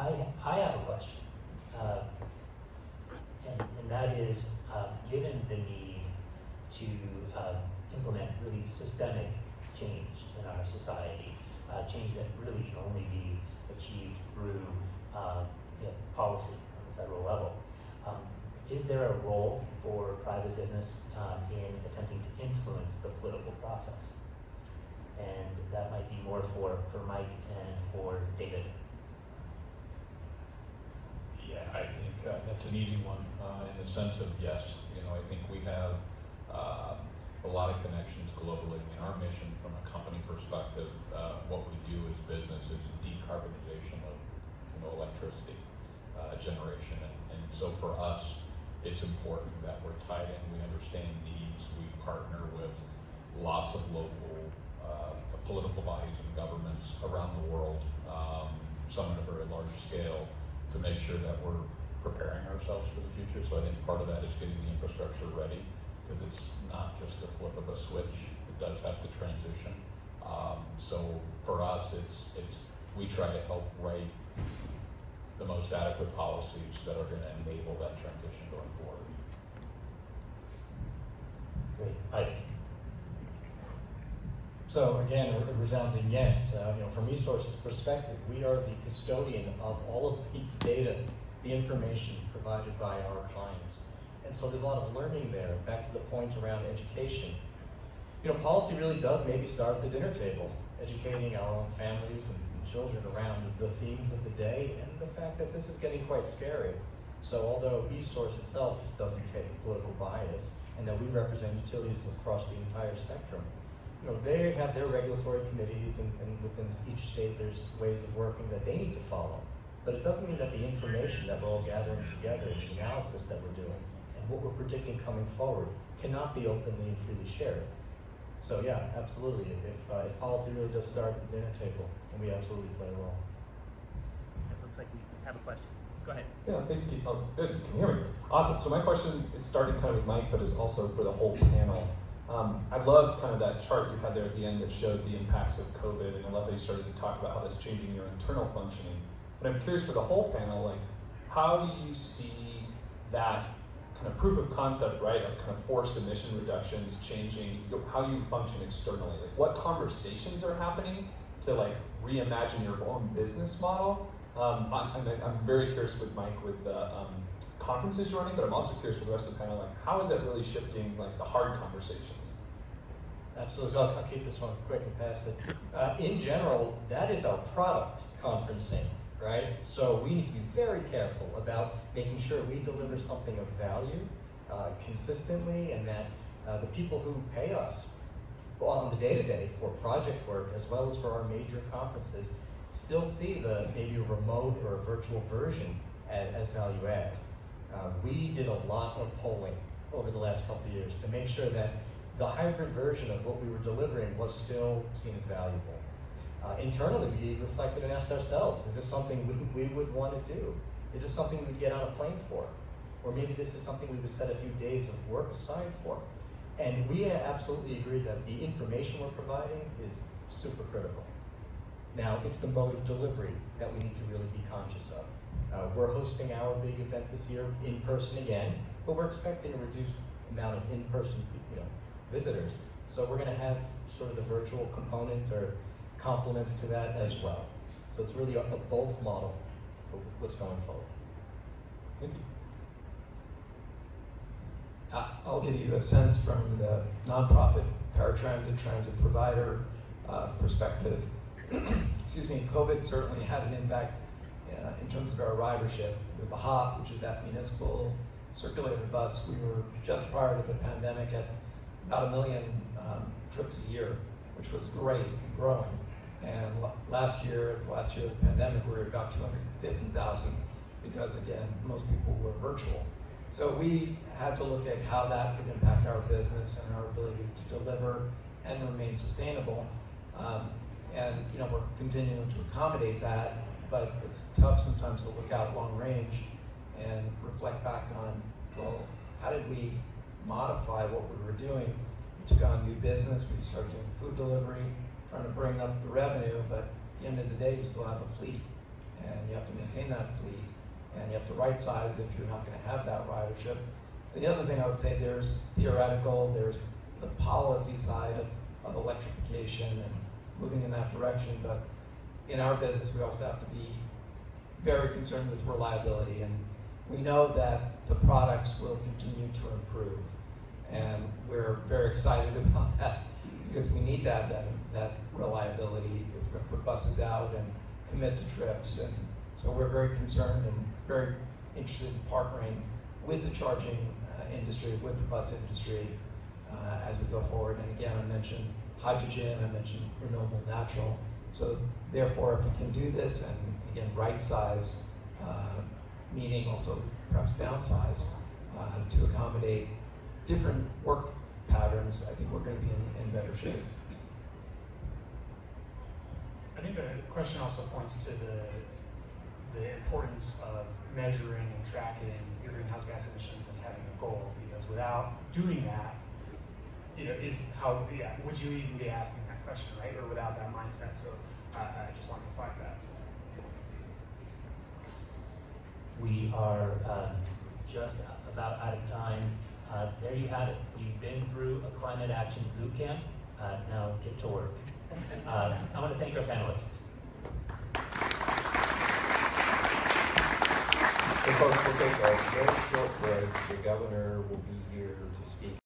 I have a question, and that is, given the need to implement really systemic change in our society, change that really can only be achieved through policy on the federal level. Is there a role for private business in attempting to influence the political process? And that might be more for Mike and for David. Yeah, I think that's an easy one in the sense of yes. I think we have a lot of connections globally. Our mission from a company perspective, what we do as business is decarbonization of electricity generation, and so for us, it's important that we're tied in. We understand needs. We partner with lots of local political bodies and governments around the world, some at a very large scale, to make sure that we're preparing ourselves for the future. So I think part of that is getting the infrastructure ready, because it's not just the flip of a switch. It does have to transition. So for us, it's we try to help write the most adequate policies that are going to enable that transition going forward. Great. Mike. So again, a resounding yes. From eSource's perspective, we are the custodian of all of the data, the information provided by our clients. And so there's a lot of learning there. Back to the point around education. Policy really does maybe start at the dinner table, educating our own families and children around the themes of the day and the fact that this is getting quite scary. So although eSource itself doesn't take a political bias, and that we represent utilities across the entire spectrum, they have their regulatory committees, and within each state there's ways of working that they need to follow. But it doesn't mean that the information that we're all gathering together, and the analysis that we're doing, and what we're predicting coming forward cannot be openly and freely shared. So yeah, absolutely. If policy really does start at the dinner table, then we absolutely play a role. It looks like we have a question. Go ahead. Yeah, thank you. Oh, good. You can hear me. Awesome. So my question is starting kind of with Mike, but is also for the whole panel. I love kind of that chart you had there at the end that showed the impacts of COVID, and I love that you started to talk about how that's changing your internal functioning. But I'm curious for the whole panel, how do you see that kind of proof of concept, right, of kind of forced emission reductions changing how you function externally? What conversations are happening to reimagine your own business model? I'm very curious with Mike with the conferences you're running, but I'm also curious for the rest of the panel, how is that really shifting the hard conversations? Absolutely. So I'll keep this one quick and pass it. In general, that is our product conferencing, right? So we need to be very careful about making sure we deliver something of value consistently, and that the people who pay us on the day-to-day for project work as well as for our major conferences still see the maybe a remote or a virtual version as value add. We did a lot of polling over the last couple of years to make sure that the hybrid version of what we were delivering was still seen as valuable. Internally, we reflected and asked ourselves, is this something we would want to do? Is this something we'd get on a plane for? Or maybe this is something we would set a few days of work aside for? And we absolutely agree that the information we're providing is super critical. Now, it's the mode of delivery that we need to really be conscious of. We're hosting our big event this year in person again, but we're expecting a reduced amount of in-person visitors. So we're going to have sort of the virtual component or complements to that as well. So it's really a both model for what's going forward. Thank you. I'll give you a sense from the nonprofit paratransit transit provider perspective. Excuse me, COVID certainly had an impact in terms of our ridership. With the HOP, which is that municipal circulator bus, we were just prior to the pandemic at about 1 million trips a year, which was great and growing. And last year of the pandemic, we were about 250,000 because, again, most people were virtual. So we had to look at how that would impact our business and our ability to deliver and remain sustainable. And we're continuing to accommodate that, but it's tough sometimes to look out long range and reflect back on, well, how did we modify what we were doing? We took on new business, we started doing food delivery, trying to bring up the revenue, but at the end of the day, we still have a fleet. and you have to maintain that fleet, and you have to right size if you're not going to have that ridership. The other thing I would say, there's theoretical, there's the policy side of electrification and moving in that direction, but in our business we also have to be very concerned with reliability, and we know that the products will continue to improve, and we're very excited about that because we need to have that reliability if we're going to put buses out and commit to trips. And so we're very concerned and very interested in partnering with the charging industry, with the bus industry as we go forward. And again, I mentioned hydrogen, I mentioned renewable natural. So therefore, if we can do this and again, right size, meaning also perhaps downsize to accommodate different work patterns, I think we're going to be in better shape. I think the question also points to the importance of measuring and tracking your greenhouse gas emissions and having a goal, because without doing that, would you even be asking that question, right? Or without that mindset. So I just want to flag that. We are just about out of time. There you have it. You've been through a climate action boot camp. Now get to work. I want to thank our panelists. So folks, we'll take a very short break. The governor will be here to speak.